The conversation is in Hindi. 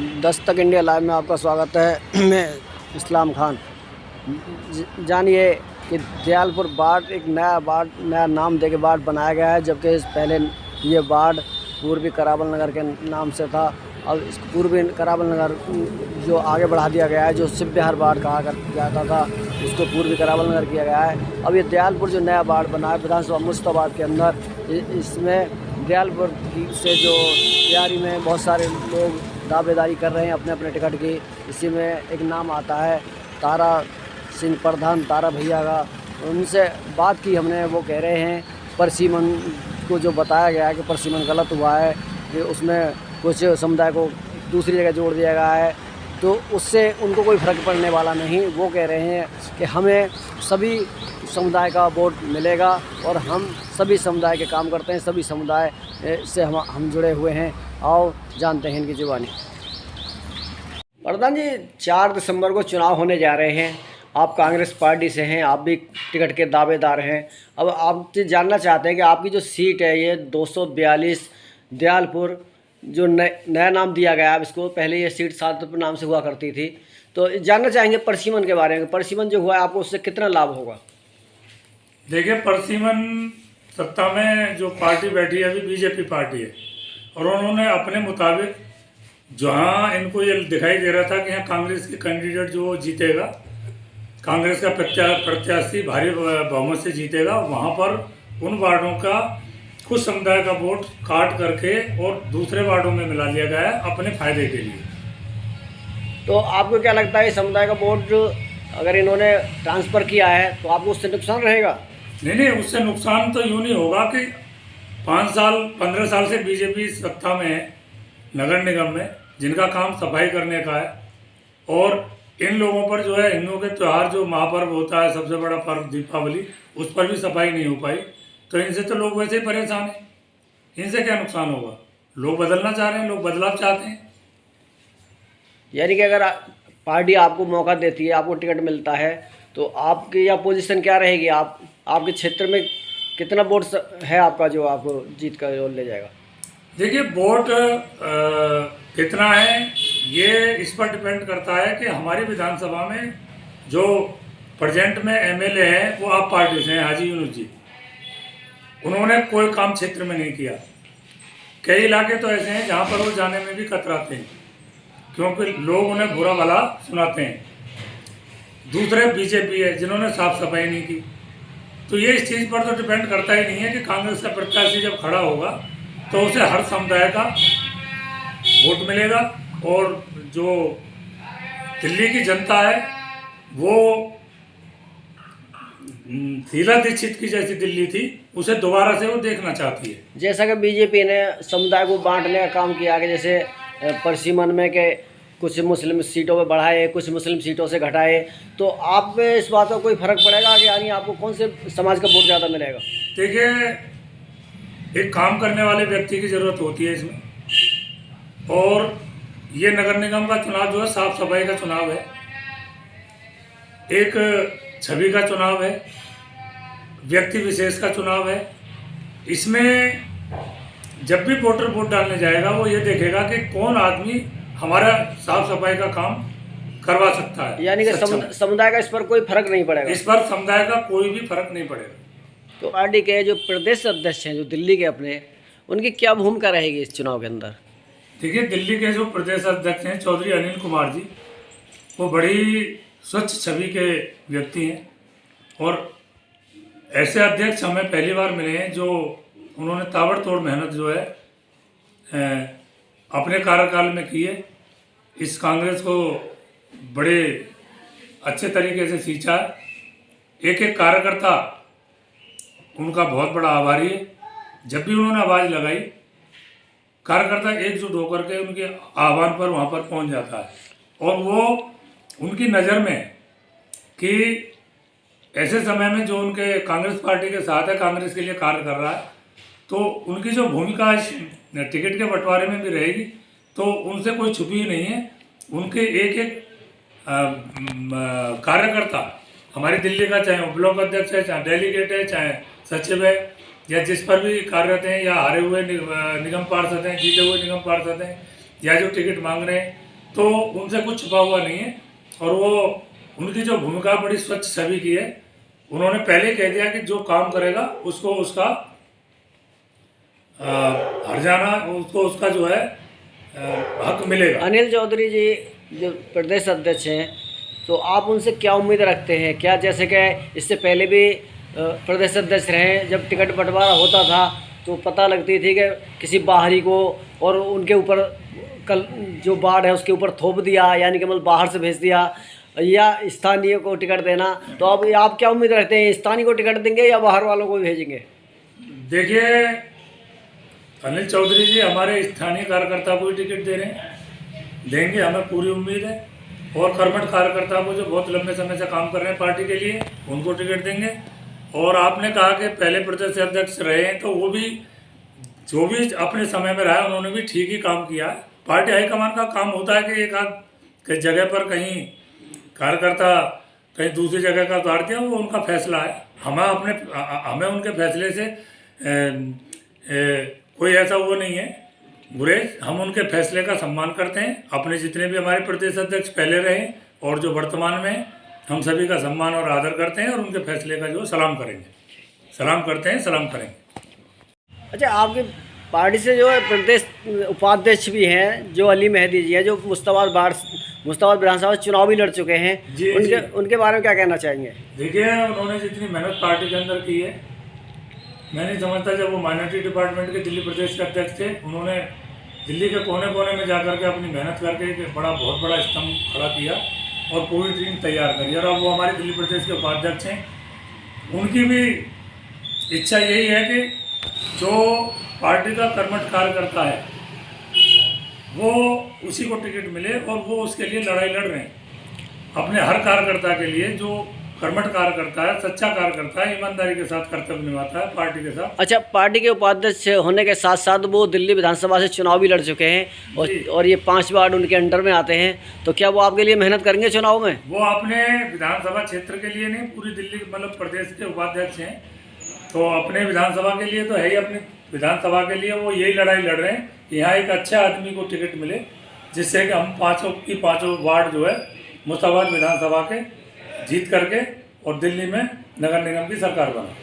दस्तक इंडिया लाइव में आपका स्वागत है। मैं इस्लाम खान। जानिए कि दयालपुर वार्ड एक नया नाम देके वार्ड बनाया गया है, जबकि इस पहले ये वार्ड पूर्वी करावल नगर के नाम से था। अब इस पूर्वी करावल नगर जो आगे बढ़ा दिया गया है, जो शिव विहार वार्ड कहा जाता था, इसको पूर्वी करावल नगर किया गया है। अब ये दयालपुर जो नया वार्ड बना है विधानसभा मुश्ताबाद के अंदर, इसमें दयालपुर से जो तैयारी में बहुत सारे लोग दावेदारी कर रहे हैं अपने अपने टिकट की। इसी में एक नाम आता है तारा सिंह प्रधान, तारा भैया का। उनसे बात की हमने, वो कह रहे हैं परसीमन को जो बताया गया है कि परसीमन गलत हुआ है, कि उसमें कुछ समुदाय को दूसरी जगह जोड़ दिया गया है, तो उससे उनको कोई फ़र्क पड़ने वाला नहीं। वो कह रहे हैं कि हमें सभी समुदाय का वोट मिलेगा और हम सभी समुदाय के काम करते हैं, सभी समुदाय से हम जुड़े हुए हैं। आओ जानते हैं इनकी जुबानी। प्रधान जी, 4 दिसंबर को चुनाव होने जा रहे हैं। आप कांग्रेस पार्टी से हैं, आप भी टिकट के दावेदार हैं। अब आपसे जानना चाहते हैं कि आपकी जो सीट है ये 242 दयालपुर, जो नया नाम दिया गया है इसको, पहले ये सीट 7 नाम से हुआ करती थी, तो जानना चाहेंगे परसीमन के बारे में। परसीमन जो हुआ है आपको उससे कितना लाभ होगा? देखिए, परसीमन सत्ता में जो पार्टी बैठी है अभी बीजेपी पार्टी है, और उन्होंने अपने मुताबिक जहाँ इनको ये दिखाई दे रहा था कि यहाँ कांग्रेस के कैंडिडेट जो जीतेगा, कांग्रेस का प्रत्याशी भारी बहुमत से जीतेगा, वहाँ पर उन वार्डों का कुछ समुदाय का वोट काट करके और दूसरे वार्डों में मिला लिया गया है अपने फायदे के लिए। तो आपको क्या लगता है समुदाय का वोट अगर इन्होंने ट्रांसफ़र किया है तो आपको उससे नुकसान रहेगा? नहीं, उससे नुकसान तो यूँ नहीं होगा कि 15 साल से बीजेपी सत्ता में है नगर निगम में, जिनका काम सफाई करने का है, और इन लोगों पर जो है हिंदुओं के त्यौहार जो महापर्व होता है, सबसे बड़ा पर्व दीपावली, उस पर भी सफाई नहीं हो पाई। तो इनसे तो लोग वैसे ही परेशान हैं, इनसे क्या नुकसान होगा? लोग बदलना चाह रहे हैं, लोग बदलाव चाहते हैं। यानी कि अगर पार्टी आपको मौका देती है, आपको टिकट मिलता है, तो आपकी या पोजीशन क्या रहेगी? आपके क्षेत्र में कितना वोट है आपका जो आपको जीत कर ले जाएगा? देखिए, वोट कितना है ये इस पर डिपेंड करता है कि हमारी विधानसभा में जो प्रेजेंट में एमएलए हैं वो आप पार्टी से हैं, हाजी यूनुस जी। उन्होंने कोई काम क्षेत्र में नहीं किया। कई इलाके तो ऐसे हैं जहाँ पर वो जाने में भी कतराते हैं, क्योंकि लोग उन्हें बुरा भला सुनाते हैं। दूसरे बीजेपी है जिन्होंने साफ सफाई नहीं की। तो ये इस चीज़ पर तो डिपेंड करता ही नहीं है कि कांग्रेस का प्रत्याशी जब खड़ा होगा तो उसे हर समुदाय का वोट मिलेगा, और जो दिल्ली की जनता है वो शीला दीक्षित की जैसी दिल्ली थी, उसे दोबारा से वो देखना चाहती है। जैसा कि बीजेपी ने समुदाय को बांटने का काम किया कि जैसे परसीमन में के कुछ मुस्लिम सीटों पे बढ़ाए, कुछ मुस्लिम सीटों से घटाए, तो आप पे इस बात का कोई फर्क पड़ेगा कि यानी आपको कौन से समाज का वोट ज़्यादा मिलेगा? देखिए, एक काम करने वाले व्यक्ति की ज़रूरत होती है इसमें, और ये नगर निगम का चुनाव जो है साफ सफाई का चुनाव है, एक छवि का चुनाव है, व्यक्ति विशेष का चुनाव है। इसमें जब भी वोटर वोट डालने जाएगा वो ये देखेगा कि कौन आदमी हमारा साफ सफाई का काम करवा सकता है। यानी कि समुदाय का इस पर कोई फर्क नहीं पड़ेगा? इस पर समुदाय का कोई भी फर्क नहीं पड़ेगा। तो पार्टी के जो प्रदेश अध्यक्ष हैं जो दिल्ली के अपने, उनकी क्या भूमिका रहेगी इस चुनाव के अंदर? देखिए, दिल्ली के जो प्रदेश अध्यक्ष हैं चौधरी अनिल कुमार जी, वो बड़ी स्वच्छ छवि के व्यक्ति हैं, और ऐसे अध्यक्ष हमें पहली बार मिले हैं जो उन्होंने ताबड़तोड़ मेहनत जो है अपने कार्यकाल में की है। इस कांग्रेस को बड़े अच्छे तरीके से सींचा है। एक एक कार्यकर्ता उनका बहुत बड़ा आभारी है। जब भी उन्होंने आवाज़ लगाई, कार्यकर्ता एकजुट होकर के उनके आह्वान पर वहाँ पर पहुँच जाता है, और वो उनकी नज़र में कि ऐसे समय में जो उनके कांग्रेस पार्टी के साथ है, कांग्रेस के लिए कार्य कर रहा है, तो उनकी जो भूमिका इस टिकट के बंटवारे में भी रहेगी, तो उनसे कोई छुपी ही नहीं है। उनके एक एक कार्यकर्ता हमारी दिल्ली का, चाहे ब्लॉक अध्यक्ष है, चाहे डेलीगेट है, चाहे सचिव है, या जिस पर भी कार्यरत हैं, या हारे हुए निगम पार्षद हैं, जीते हुए निगम पार्षद हैं, या जो टिकट मांग रहे हैं, तो उनसे कुछ छुपा हुआ नहीं है। और वो उनकी जो भूमिका बड़ी स्वच्छ छवि की है। उन्होंने पहले ही कह दिया कि जो काम करेगा उसको उसका हर्जाना, उसको उसका जो है हक मिलेगा। अनिल चौधरी जी जो प्रदेश अध्यक्ष हैं, तो आप उनसे क्या उम्मीद रखते हैं? क्या जैसे कि इससे पहले भी प्रदेश अध्यक्ष रहे, जब टिकट बंटवारा होता था तो पता लगती थी कि किसी बाहरी को और उनके ऊपर कल जो बाढ़ है उसके ऊपर थोप दिया, यानी कि मतलब बाहर से भेज दिया, या स्थानीय को टिकट देना। तो अब आप क्या उम्मीद रखते हैं, स्थानीय को टिकट देंगे या बाहर वालों को भेजेंगे? देखिए, अनिल चौधरी जी हमारे स्थानीय कार्यकर्ता को ही टिकट दे रहे हैं, देंगे, हमें पूरी उम्मीद है। और कर्मठ कार्यकर्ता को जो बहुत लंबे समय से काम कर रहे हैं पार्टी के लिए, उनको टिकट देंगे। और आपने कहा कि पहले प्रदेश अध्यक्ष रहे हैं, तो वो भी जो भी अपने समय में रहा है उन्होंने भी ठीक ही काम किया है। पार्टी हाईकमान का काम होता है कि एक आध जगह पर कहीं कार्यकर्ता कहीं दूसरी जगह का उतार दिया, वो उनका फैसला है। हमें उनके फैसले से कोई ऐसा वो नहीं है गुरेज। हम उनके फैसले का सम्मान करते हैं। अपने जितने भी हमारे प्रदेश अध्यक्ष पहले रहे और जो वर्तमान में, हम सभी का सम्मान और आदर करते हैं और उनके फैसले का जो सलाम करेंगे, सलाम करते हैं, सलाम करेंगे। अच्छा, आपकी पार्टी से जो है प्रदेश उपाध्यक्ष भी हैं जो अली मेहदी जी हैं, जो मुश्ताबाद विधानसभा चुनाव भी लड़ चुके हैं, उनके बारे में क्या कहना चाहेंगे? देखिए, उन्होंने जितनी मेहनत पार्टी के अंदर की है, मैं नहीं समझता जब वो माइनॉरिटी डिपार्टमेंट के दिल्ली प्रदेश के अध्यक्ष थे, उन्होंने दिल्ली के कोने कोने में जाकर के अपनी मेहनत करके एक बहुत बड़ा स्तंभ खड़ा किया और पूरी टीम तैयार करी। और अब वो हमारे दिल्ली प्रदेश के उपाध्यक्ष हैं। उनकी भी इच्छा यही है कि जो पार्टी का कर्मठ कार्यकर्ता है वो उसी को टिकट मिले, और वो उसके लिए लड़ाई लड़ रहे हैं। अपने हर कार्यकर्ता के लिए, जो कर्मठ कार्यकर्ता है, सच्चा कार्यकर्ता है, ईमानदारी के साथ कर्तव्य निभाता है पार्टी के साथ। अच्छा, पार्टी के उपाध्यक्ष होने के साथ साथ वो दिल्ली विधानसभा से चुनाव भी लड़ चुके हैं और ये 5 वार्ड उनके अंडर में आते हैं, तो क्या वो आपके लिए मेहनत करेंगे चुनाव में? वो अपने विधानसभा क्षेत्र के लिए नहीं, पूरी दिल्ली मतलब प्रदेश के उपाध्यक्ष हैं, तो अपने विधानसभा के लिए तो है ही। अपनी विधानसभा के लिए वो यही लड़ाई लड़ रहे हैं कि यहाँ एक अच्छा आदमी को टिकट मिले, जिससे कि हम पाँचों वार्ड जो है मुश्ताबाद विधानसभा के जीत करके और दिल्ली में नगर निगम की सरकार बना।